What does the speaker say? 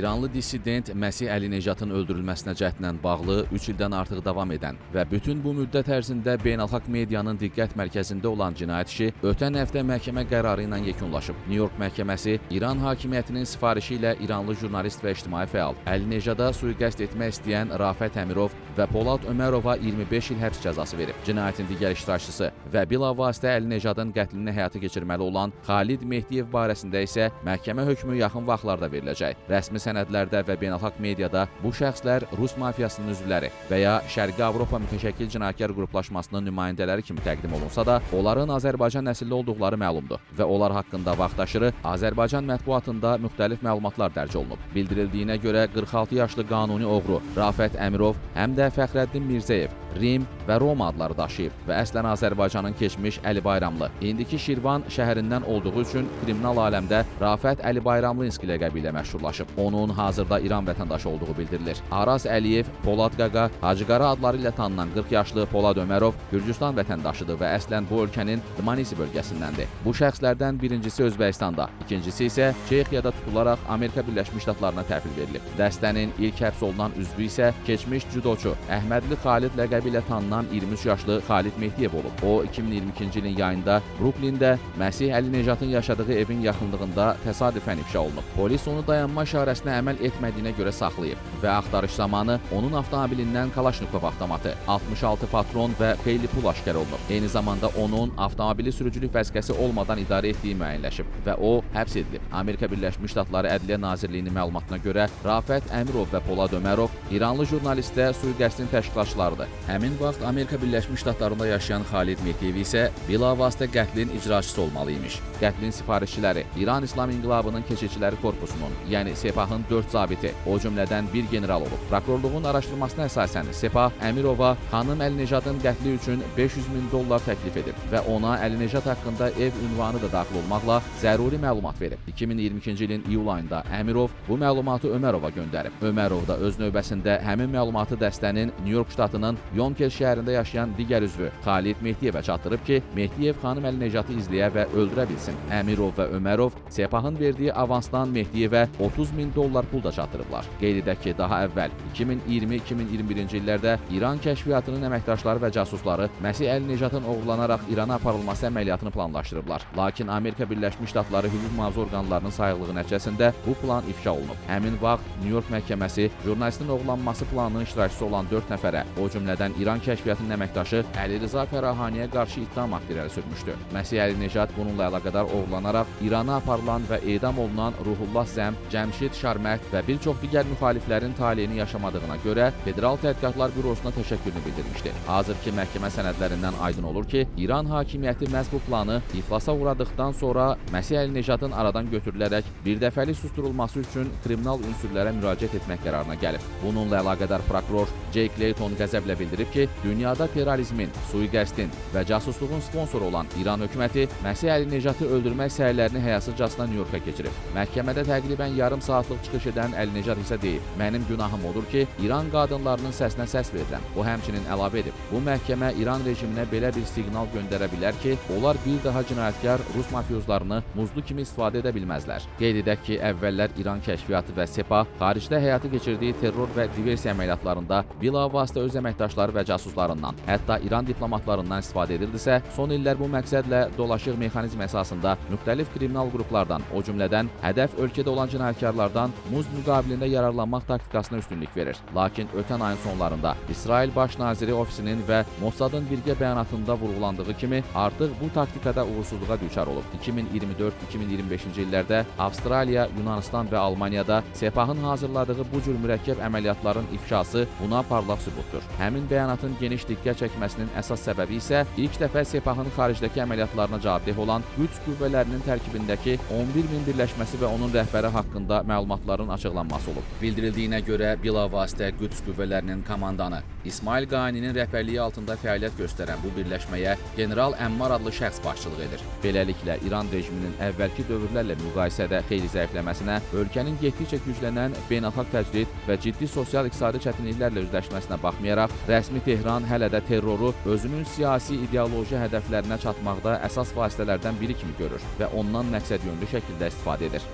İranlı dissident Məsih Əli-Necatın öldürülməsinə cəhdlə bağlı 3 ildən artıq davam edən və bütün bu müddət ərzində beynəlxalq medianın diqqət mərkəzində olan cinayət işi ötən həftə məhkəmə qərarı ilə yekunlaşıb. New York məhkəməsi İran hakimiyyətinin sifarişi ilə İranlı jurnalist və ictimai fəal Əli-Necada sui-qəsd etmək istəyən Rafət Əmirov və Polad Ömərova 25 il həbs cəzası verib. Cinayətin digər iştirakçısı və bilavasitə Əli-Necadın qətlini həyata keçirməli olan Xalid Mehdiyev barəsində isə məhkəmə hökmü yaxın vaxtlarda veriləcək. Rəsmi sənədlərdə və beynəlxalq mediada bu şəxslər Rus mafiyasının üzvləri və ya Şərqi Avropa mütəşəkkil cinayətkar qruplaşmasının nümayəndələri kimi təqdim olunsa da, onların Azərbaycan nəsilli olduqları məlumdur və onlar haqqında vaxtaşırı Azərbaycan mətbuatında müxtəlif məlumatlar dərc olunub. Bildirildiyinə görə 46 yaşlı qanuni oğru Rafət Əmirov həm də Fəxrəddin Mirzəyev, Rim və Roma adları daşıyıb və əslən Azərbaycanın keçmiş Əli Bayramlı, indiki Şirvan şəhərindən olduğu üçün kriminal aləmdə Rafət Əli Bayramlıinski ləqəbi ilə məşhurlaşıb. Onun hazırda İran vətəndaşı olduğu bildirilir. Araz Əliyev, Polad Qaqa, Hacıqara adları ilə tanınan 40 yaşlı Polad Ömərov Gürcüstan vətəndaşıdır və əslən bu ölkənin Dmanisi bölgəsindəndir. Bu şəxslərdən birincisi Özbəkistanda, ikincisi isə Çexiyada tutularaq Amerika Birləşmiş Ştatlarına təhvil verilib. Dəstənin ilk həbs olunan üzvü isə keçmiş cüdoçu Əhmədli Xalid ləqəbi ilə tanınan 23 yaşlı Xalid Mehdiyev olub. O 2022-ci ilin yayında Bruklində Məsih Əli-Necatın yaşadığı evin yaxınlığında təsadüfən ifşa olunub. Polis onu dayanma işarəsinə əməl etmədiyinə görə saxlayıb və axtarış zamanı onun avtomobilindən Kalaşnikov avtomatı, 66 patron və xeyli pul aşkar olunub. Eyni zamanda onun avtomobili sürücülük vəzifəsi olmadan idarə etdiyi müəyyənləşib və o həbs edilib. Amerika Birləşmiş Ştatları Ədliyyə Nazirliyinin məlumatına görə Rafət Əmirov və Polad Ömərov İranlı jurnalistə sui-qəsdin təşkilatçılarıdır. Həmin vaxt Amerika Birləşmiş Ştatlarında yaşayan Xalid Mehdiyev isə bilavasitə qətlin icraçısı olmalı imiş. Qətlin sifarişçiləri İran İslam İnqilabının Keşikçiləri Korpusunun, yəni Sepahın 4 zabiti, o cümlədən bir general olub. Prokurorluğun araşdırmasına əsasən Sepah Əmirova xanım Əli-Necadın qətli üçün $500.000 təklif edib və ona Əli-Necad haqqında ev ünvanı da daxil olmaqla zəruri məlumat verib. 2022-ci ilin iyul ayında Əmirov bu məlumatı Ömərova göndərib. Ömərov da öz növbəsində həmin məlumatı dəstənin New York ştatının Yonkers şəhərində yaşayan digər üzvü Xalid Mehdiyevə çatdırıb ki, Mehdiyev xanım Əli-Necatı izləyə və öldürə bilsin. Əmirov və Ömərov Sepahın verdiyi avansdan Mehdiyevə $30.000 pul da çatdırıblar. Qeyd edək ki, daha əvvəl 2020-2021-ci illərdə İran kəşfiyyatının əməkdaşları və casusları Məsih Əli-Necatın oğurlanaraq İrana aparılması əməliyyatını planlaşdırıblar. Lakin Amerika Birləşmiş Ştatları hüquq mühafizə orqanlarının sayıqlığı nəticəsində bu plan ifşa olunub. Həmin vaxt New York məhkəməsi jurnalistin oğurlanması planının iştirakçısı olan 4 nəfərə, o cümlədən İran kəşfiyyatının əməkdaşı Əli Rıza Fərahaniyə qarşı ittiham aktı irəli sürmüşdü. Məsih Əli-Necad bununla əlaqədar oğurlanaraq İrana aparılan və edam olunan Ruhullah Zəm, Cəmşid Şarmət və bir çox digər müxaliflərin taleyini yaşamadığına görə Federal Tədqiqatlar Bürosuna təşəkkürünü bildirmişdi. Hazırki məhkəmə sənədlərindən aydın olur ki, İran hakimiyyəti məhz bu planı iflasa uğradıqdan sonra Məsih Əli-Necadın aradan götürülərək birdəfəlik susturulması üçün kriminal ünsürlərə müraciət etmək qərarına gəlib. Bununla əlaqədar prokuror Jake Layton qəzəblə bildirib ki, dünyada terrorizmin, sui-qəsdin və casusluğun sponsoru olan İran hökuməti Məsih Əli-Necatı öldürmək səylərini həyasızcasına New Yorka keçirib. Məhkəmədə təqribən yarım saatlıq çıxış edən Əli-Necad isə deyib, mənim günahım odur ki, İran qadınlarının səsinə səs verirəm. O həmçinin əlavə edib, bu məhkəmə İran rejiminə belə bir siqnal göndərə bilər ki, onlar bir daha cinayətkar Rus mafiyozlarını muzlu kimi istifadə edə bilməzlər. Qeyd edək ki, əvvəllər İran kəşfiyyatı və Sepah xaricdə həyata keçirdiyi terror və diversiya əməliyyatlarında bilavasitə öz əməkdaşları və casuslarından, hətta İran diplomatlarından istifadə edildisə, son illər bu məqsədlə dolaşıq mexanizm əsasında müxtəlif kriminal qruplardan, o cümlədən hədəf ölkədə olan cinayətkarlardan muz müqabilində yararlanmaq taktikasına üstünlük verir. Lakin ötən ayın sonlarında İsrail Baş Naziri ofisinin və Mossadın birgə bəyanatında vurğulandığı kimi artıq bu taktikada uğursuzluğa düçar olub. 2024-2025-ci illərdə Avstraliya, Yunanistan və Almaniyada Sepahın hazırladığı bu cür mürəkkəb əməliyyatların ifşası buna parlaq sübutdur. Həmin bəyanatın geniş diqqət çəkməsinin əsas səbəbi isə ilk dəfə Sepahın xaricdəki əməliyyatlarına cavabdeh olan Qüds qüvvələrinin tərkibindəki 11.000 birləşməsi və onun rəhbəri haqqında məlumatların açıqlanması olub. Bildirildiyinə görə bilavasitə Qüds qüvvələrinin komandanı İsmail Qaninin rəhbərliyi altında fəaliyyət göstərən bu birləşməyə General Əmmar adlı şəxs başçılıq edir. Beləliklə, İran rejiminin əvvəlki dövrlərlə müqayisədə xeyli zəifləməsinə, ölkənin getdikcə güclənən beynəlxalq təcrid və ciddi sosial-iqtisadi çətinliklərlə üzləşməsinə baxmayaraq, rəsmi Tehran hələ də terroru özünün siyasi ideoloji hədəflərinə çatmaqda əsas vasitələrdən biri kimi görür və ondan məqsədyönlü şəkildə istifadə edir.